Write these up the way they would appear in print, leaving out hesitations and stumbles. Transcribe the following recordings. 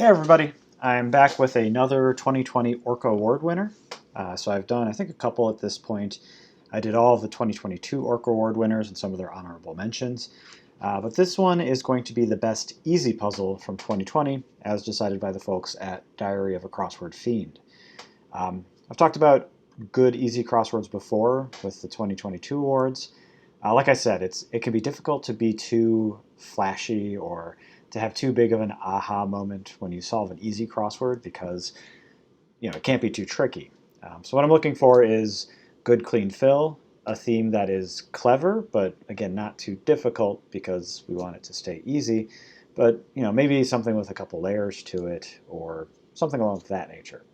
Hey everybody, I'm back with another 2020 Orca Award winner. So I've done, I think, a couple at this point. I did all of the 2022 Orca Award winners and some of their honorable mentions. But this one is going to be the best easy puzzle from 2020, as decided by the folks at Diary of a Crossword Fiend. I've talked about good easy crosswords before with the 2022 awards. Like I said, it can be difficult to be too flashy or to have too big of an aha moment when you solve an easy crossword because it can't be too tricky. So what I'm looking for is good clean fill, a theme that is clever, but again not too difficult because we want it to stay easy. But maybe something with a couple layers to it or something along that nature.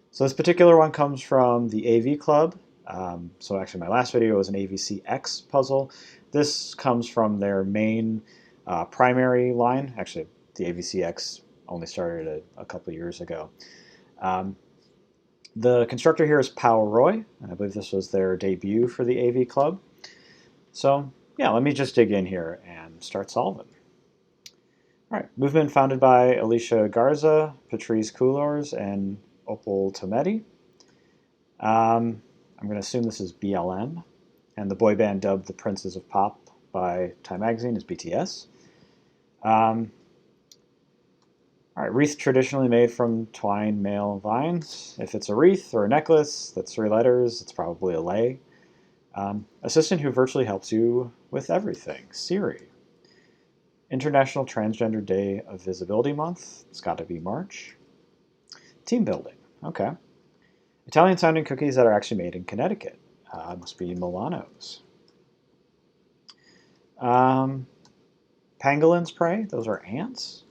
So this particular one comes from the AV Club. So actually my last video was an AVCX puzzle. This comes from their main primary line. Actually, the AVCX only started a couple years ago. The constructor here is Pao Roy, and I believe this was their debut for the AV Club. So yeah, let me just dig in here and start solving. All right, movement founded by Alicia Garza, Patrice Coulors, and Opal Tometi. I'm going to assume this is BLM, and the boy band dubbed the Princes of Pop by Time Magazine is BTS. All right, wreath traditionally made from twined male vines. If it's a wreath or a necklace, that's 3 letters, it's probably a lei. Assistant who virtually helps you with everything, Siri. International Transgender Day of Visibility Month, it's got to be March. Team building, okay. Italian sounding cookies that are actually made in Connecticut, must be Milano's. Pangolin's prey, those are ants,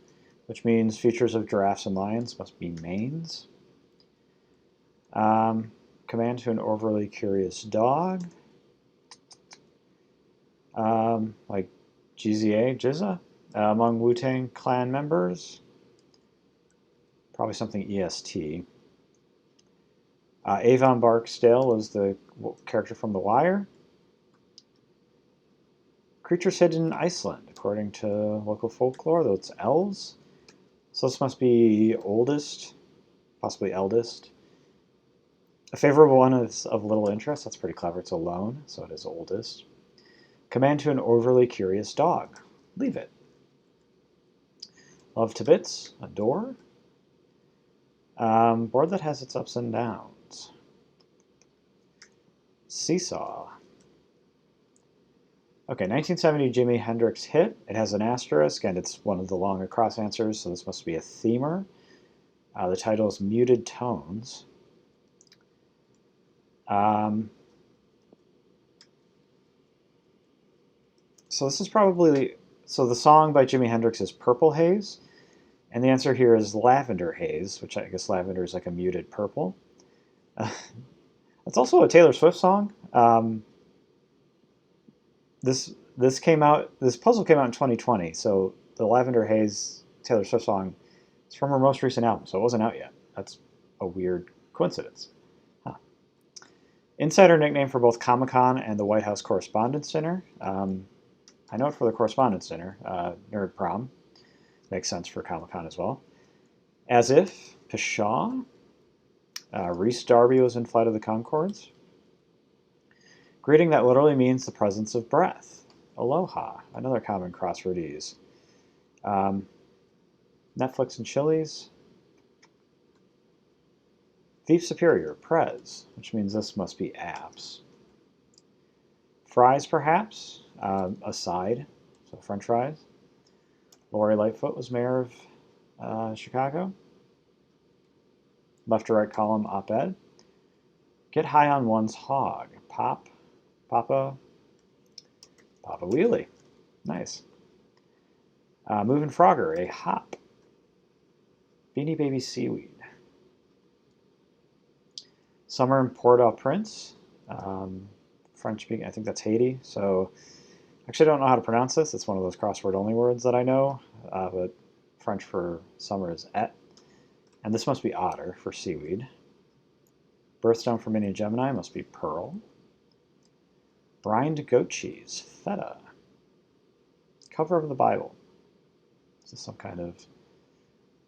which means features of giraffes and lions must be manes. Command to an overly curious dog, like Jizza, among Wu-Tang Clan members, probably something EST. Avon Barksdale was the character from The Wire. Creatures hidden in Iceland, according to local folklore, though it's elves. So this must be oldest, possibly eldest. A favorable one is of little interest. That's pretty clever. It's alone, so it is oldest. Command to an overly curious dog. Leave it. Love to bits. A door. Board that has its ups and downs. Seesaw. Okay, 1970 Jimi Hendrix hit. It has an asterisk, and it's one of the long across answers, so this must be a themer. The title is Muted Tones. So this is probably, so the song by Jimi Hendrix is Purple Haze, and the answer here is Lavender Haze, which I guess lavender is like a muted purple. It's also a Taylor Swift song. This puzzle came out in 2020, so the Lavender Haze Taylor Swift song is from her most recent album, so it wasn't out yet. That's a weird coincidence. Huh. Insider nickname for both Comic-Con and the White House Correspondents' Dinner. I know it for the Correspondents' Dinner, Nerd Prom. Makes sense for Comic-Con as well. As If, Pshaw. Rhys Darby was in Flight of the Conchords. Greeting that literally means the presence of breath. Aloha, another common crossword ease. Netflix and Chili's. Thief Superior, Prez, which means this must be apps. Fries, perhaps, aside, so French fries. Lori Lightfoot was mayor of Chicago. Left to right column, op-ed. Get high on one's hog. Papa Wheelie. Nice. Moving Frogger, a hop. Beanie Baby Seaweed. Summer in Port-au-Prince. French speaking, I think that's Haiti. So actually I don't know how to pronounce this. It's one of those crossword only words that I know. But French for summer is et. And this must be otter for seaweed. Birthstone for Mini Gemini must be pearl. Brined goat cheese, feta. Cover of the Bible. Is this some kind of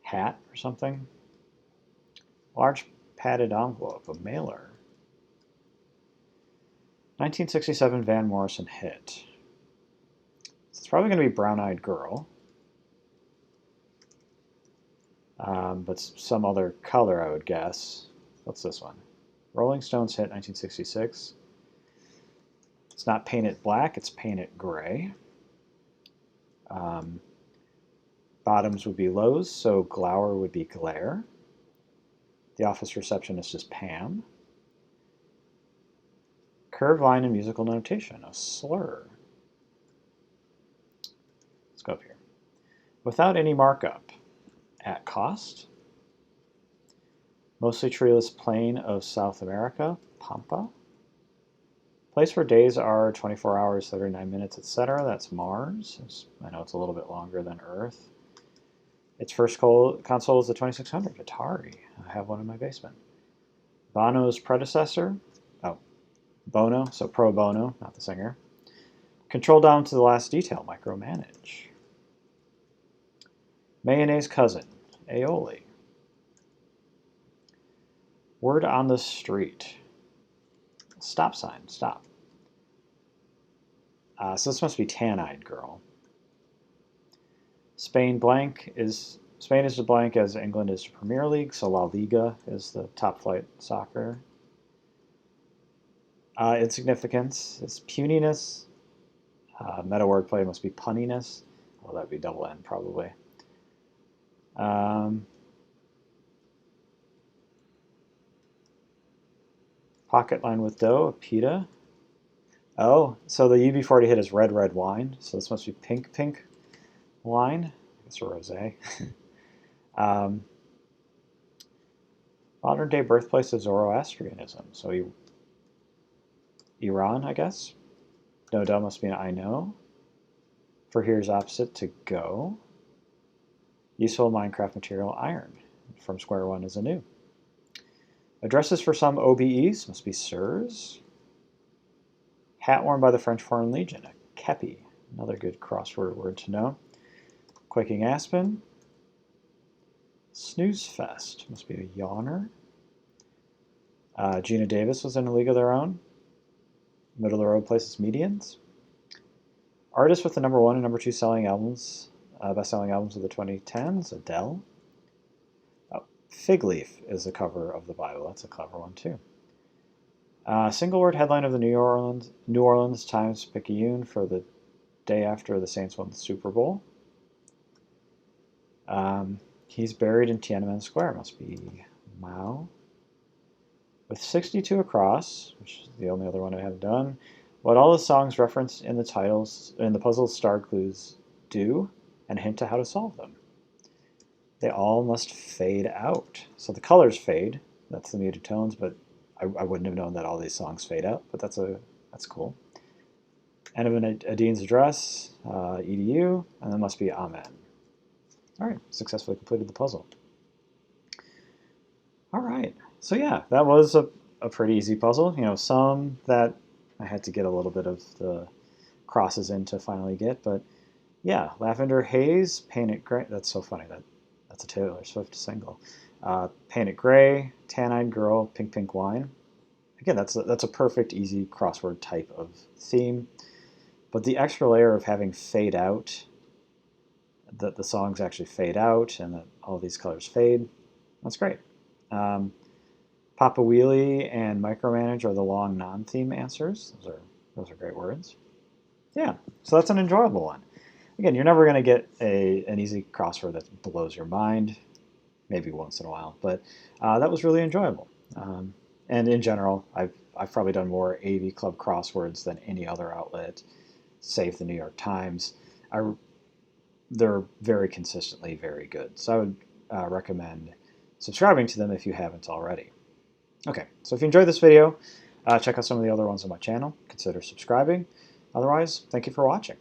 hat or something. Large padded envelope, a mailer. 1967 Van Morrison hit. It's probably going to be Brown Eyed Girl. But some other color, I would guess. What's this one? Rolling Stones hit 1966. It's not Paint It Black, it's Paint It Gray. Bottoms would be Lowe's, so Glower would be Glare. The office receptionist is Pam. Curved line in musical notation, a slur. Let's go up here. Without any markup, at cost. Mostly treeless plain of South America, Pampa. Place where days are 24 hours, 39 minutes, etc. That's Mars. I know it's a little bit longer than Earth. Its first console is the 2600, Atari. I have one in my basement. Bono's predecessor, Bono, so pro bono, not the singer. Control down to the last detail, micromanage. Mayonnaise cousin, aioli. Word on the street. Stop sign, stop. So this must be tan-eyed girl. Spain is as blank as England is to Premier League, so La Liga is the top flight soccer. Insignificance is puniness. Meta wordplay must be punniness. Well, that'd be double N probably. Pocket line with dough, a pita. Oh, so the UB40 hit is red, red wine. So this must be pink, pink wine. I guess a rosé. Modern day birthplace of Zoroastrianism. So Iran, I guess. No duh must be an I know. For here's opposite to go. Useful Minecraft material iron. From square one is anew. Addresses for some OBEs must be sirs. Hat worn by the French Foreign Legion, a kepi. Another good crossword word to know. Quaking Aspen. Snooze Fest must be a yawner. Gina Davis was in a league of their own. Middle of the road places medians. Artist with the #1 and #2 selling albums, best-selling albums of the 2010s, Adele. Oh, Fig Leaf is the cover of the Bible. That's a clever one too. Single word headline of the New Orleans Times-Picayune for the day after the Saints won the Super Bowl. He's buried in Tiananmen Square. Must be Mao. With 62 across, which is the only other one I haven't done, what all the songs referenced in the titles in the puzzle's star clues do, and hint to how to solve them. They all must fade out. So the colors fade. That's the muted tones, but I wouldn't have known that all these songs fade out. But that's cool. End of a dean's address, edu, and then must be amen. All right, successfully completed the puzzle. All right, so yeah, that was a pretty easy puzzle. You know, some that I had to get a little bit of the crosses in to finally get, but yeah, Lavender Haze, Paint It Gray. That's so funny. That's a Taylor Swift single. Paint It Gray, Tan-Eyed Girl, Pink Pink Wine. Again, that's a perfect, easy crossword type of theme. But the extra layer of having fade out, that the songs actually fade out and that all these colors fade, that's great. Papa Wheelie and Micromanage are the long non-theme answers. Those are great words. Yeah, so that's an enjoyable one. Again, you're never going to get an easy crossword that blows your mind, maybe once in a while, but that was really enjoyable. And in general, I've probably done more AV Club crosswords than any other outlet, save the New York Times. They're very consistently very good. So I would recommend subscribing to them if you haven't already. Okay, so if you enjoyed this video, check out some of the other ones on my channel. Consider subscribing. Otherwise, thank you for watching.